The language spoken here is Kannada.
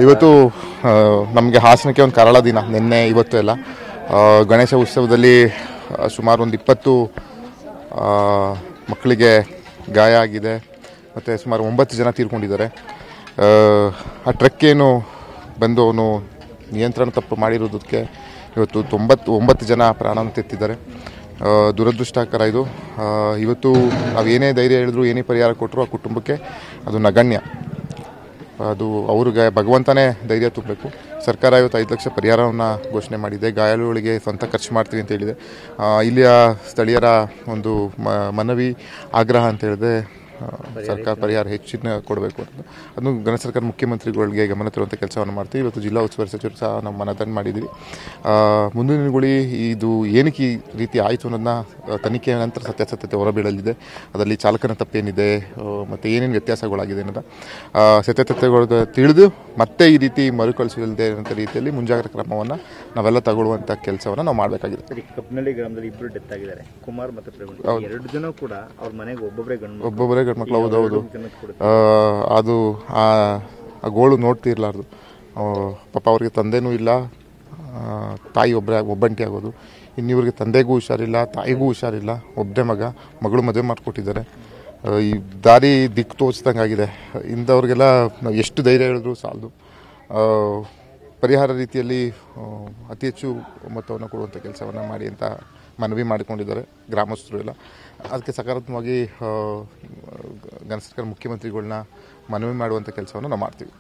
ಇವತ್ತು ನಮಗೆ ಹಾಸನಕ್ಕೆ ಒಂದು ಕರಾಳ ದಿನ. ನಿನ್ನೆ ಇವತ್ತು ಎಲ್ಲ ಗಣೇಶ ಉತ್ಸವದಲ್ಲಿ ಸುಮಾರು ಒಂದು 20 ಮಕ್ಕಳಿಗೆ ಗಾಯ ಆಗಿದೆ ಮತ್ತು ಸುಮಾರು 9 ಜನ ತೀರ್ಕೊಂಡಿದ್ದಾರೆ. ಆ ಟ್ರಕ್ ಏನು ಬಂದು ಅವನು ನಿಯಂತ್ರಣ ತಪ್ಪು ಮಾಡಿರೋದಕ್ಕೆ ಇವತ್ತು 99 ಜನ ಪ್ರಾಣವನ್ನು ತೆತ್ತಿದ್ದಾರೆ. ದುರದೃಷ್ಟಕರ ಇದು. ಇವತ್ತು ನಾವು ಏನೇ ಧೈರ್ಯ ಹೇಳಿದ್ರು, ಏನೇ ಪರಿಹಾರ ಕೊಟ್ಟರು ಆ ಕುಟುಂಬಕ್ಕೆ ಅದು ನಗಣ್ಯ. ಅದು ಅವ್ರಿಗೆ ಭಗವಂತನೇ ಧೈರ್ಯ ತುಂಬಬೇಕು. ಸರ್ಕಾರ ಇವತ್ತು 5 ಲಕ್ಷ ಪರಿಹಾರವನ್ನು ಘೋಷಣೆ ಮಾಡಿದೆ. ಗಾಯಾಳುಗಳಿಗೆ ಸ್ವಂತ ಖರ್ಚು ಮಾಡ್ತೀವಿ ಅಂತ ಹೇಳಿದೆ. ಇಲ್ಲಿಯ ಸ್ಥಳೀಯರ ಒಂದು ಮನವಿ ಆಗ್ರಹ ಅಂತ ಹೇಳಿದೆ, ಸರ್ಕಾರ ಪರಿಹಾರ ಹೆಚ್ಚಿನ ಕೊಡಬೇಕು ಅಂತ. ಅದನ್ನು ಘನ ಸರ್ಕಾರ ಮುಖ್ಯಮಂತ್ರಿಗಳಿಗೆ ಗಮನ ತರುವಂಥ ಕೆಲಸವನ್ನು ಮಾಡ್ತೀವಿ. ಇವತ್ತು ಜಿಲ್ಲಾ ಉಸ್ತುವಾರಿ ಸಚಿವರು ಸಹ ನಾವು ಮನದನ್ನು ಮಾಡಿದ್ದೀವಿ. ಮುಂದಿನ ದಿನಗಳಲ್ಲಿ ಇದು ಏನಕ್ಕೆ ಈ ರೀತಿ ಆಯಿತು ಅನ್ನೋದನ್ನ ತನಿಖೆಯ ನಂತರ ಸತ್ಯಾಸತ್ಯತೆ ಹೊರಬೀಳಲಿದೆ. ಅದರಲ್ಲಿ ಚಾಲಕನ ತಪ್ಪೇನಿದೆ ಮತ್ತು ಏನೇನು ವ್ಯತ್ಯಾಸಗಳಾಗಿದೆ ಅನ್ನೋದು ಸತ್ಯಾಸತ್ಯಗಳು ತಿಳಿದು ಮತ್ತೆ ಈ ರೀತಿ ಮರುಕಳಿಸಲಿದೆ ಅನ್ನೋ ರೀತಿಯಲ್ಲಿ ಮುಂಜಾಗ್ರತಾ ಕ್ರಮವನ್ನು ನಾವೆಲ್ಲ ತಗೊಳ್ಳುವಂಥ ಕೆಲಸವನ್ನು ನಾವು ಮಾಡಬೇಕಾಗಿದೆ. ಕಬ್ಬನಹಳ್ಳಿ ಗ್ರಾಮದಲ್ಲಿ 2 ಡೆತ್ ಆಗಿದ್ದಾರೆ, ಕುಮಾರ್ ಮತ್ತು ಪ್ರವೀಣ್. 2 ಜನ ಕೂಡ ಅವ್ರ ಮನೆಗೆ ಒಬ್ಬೊಬ್ಬರೇ ಗಂಡ್ಮಕ್ಳು. ಹೌದೌದು, ಅದು ಆ ಗೋಳು ನೋಡ್ತಿರ್ಲಾರ್ದು. ಪಾಪ ಅವ್ರಿಗೆ ತಂದೆನೂ ಇಲ್ಲ, ತಾಯಿ ಒಬ್ಬಂಟಿ ಆಗೋದು. ಇನ್ನಿವ್ರಿಗೆ ತಂದೆಗೂ ಹುಷಾರಿಲ್ಲ, ತಾಯಿಗೂ ಹುಷಾರಿಲ್ಲ, ಒಬ್ಬನೇ ಮಗಳು ಮದುವೆ ಮಾಡಿಕೊಟ್ಟಿದ್ದಾರೆ. ಈ ದಾರಿ ದಿಕ್ಕು ತೋಚಿದಂಗೆ ಆಗಿದೆ. ಇಂಥವ್ರಿಗೆಲ್ಲ ನಾವು ಎಷ್ಟು ಧೈರ್ಯ ಹೇಳಿದ್ರು ಸಾಲದು. ಪರಿಹಾರ ರೀತಿಯಲ್ಲಿ ಅತಿ ಹೆಚ್ಚು ಮೊತ್ತವನ್ನು ಕೊಡುವಂಥ ಕೆಲಸವನ್ನು ಮಾಡಿ ಅಂತ ಮನವಿ ಮಾಡಿಕೊಂಡಿದ್ದಾರೆ ಗ್ರಾಮಸ್ಥರು ಎಲ್ಲ. ಅದಕ್ಕೆ ಸಕಾರಾತ್ಮಕವಾಗಿ ಘನ ಸರ್ಕಾರ ಮುಖ್ಯಮಂತ್ರಿಗಳನ್ನ ಮನವಿ ಮಾಡುವಂಥ ಕೆಲಸವನ್ನು ನಾವು ಮಾಡ್ತೀವಿ.